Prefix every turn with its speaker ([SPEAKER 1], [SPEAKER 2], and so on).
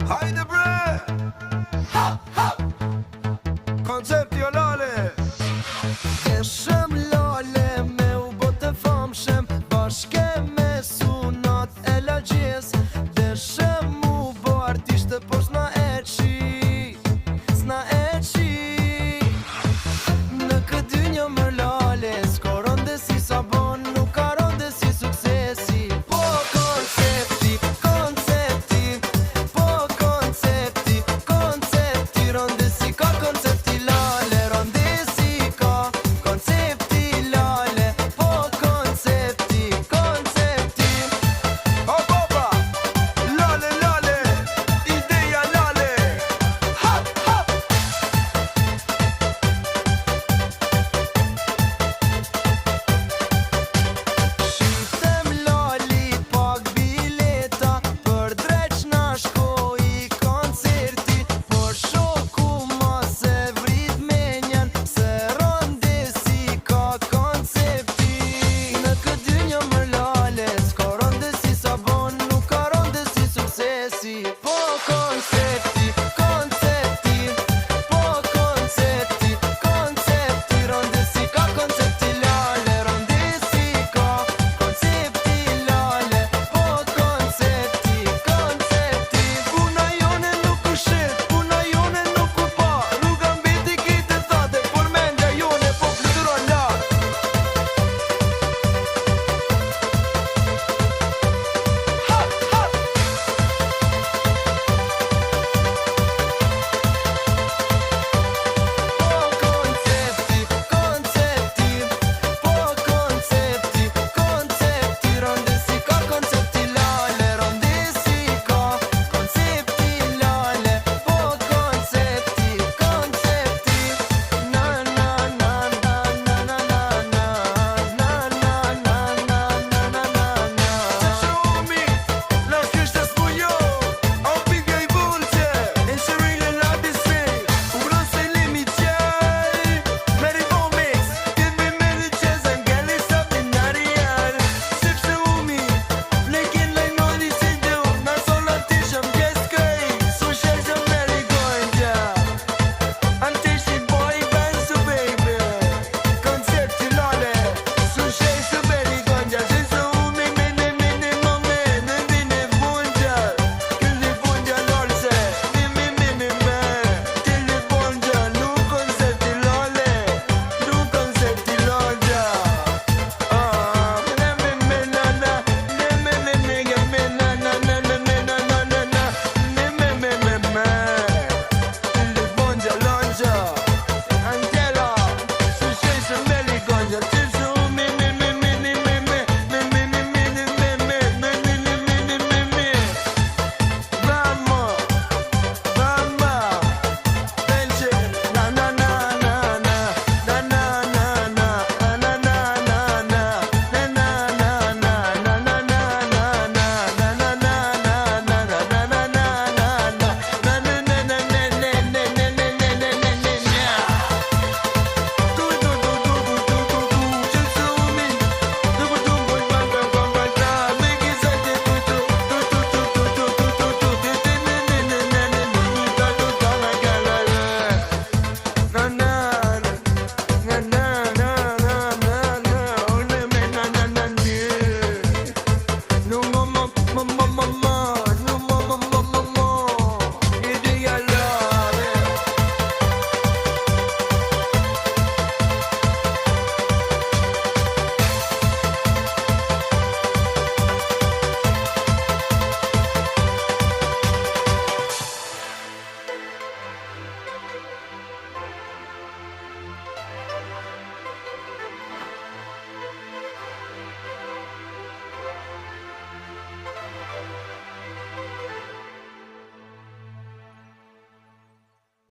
[SPEAKER 1] Hajde bre! Koncepti o lale!
[SPEAKER 2] Keshëm lale me u botë famshëm, bashke me sunat e lagjes. Deshëm u bo artishtë, por s'na e qi, s'na e qi. Në këtë dynjë më lale, s'ko ronde si sabon, nuk ka ronde si suksesi. Po koncepti, koncepti, po koncepti, koncepti, ronde si ka koncepti lale, ronde si ka koncepti lale, po koncepti, koncepti.
[SPEAKER 1] O baba! Lale, lale! Ideja lale!
[SPEAKER 2] Hop, hop. Shitem lali pak bileta, për dreq na shkoj koncerti. Por shoku ma se vrit menjen, se ronde si ka koncepti. Në këtë dynjë më lale, s'ka ronde si sabon, nuk ka ronde si suksesi.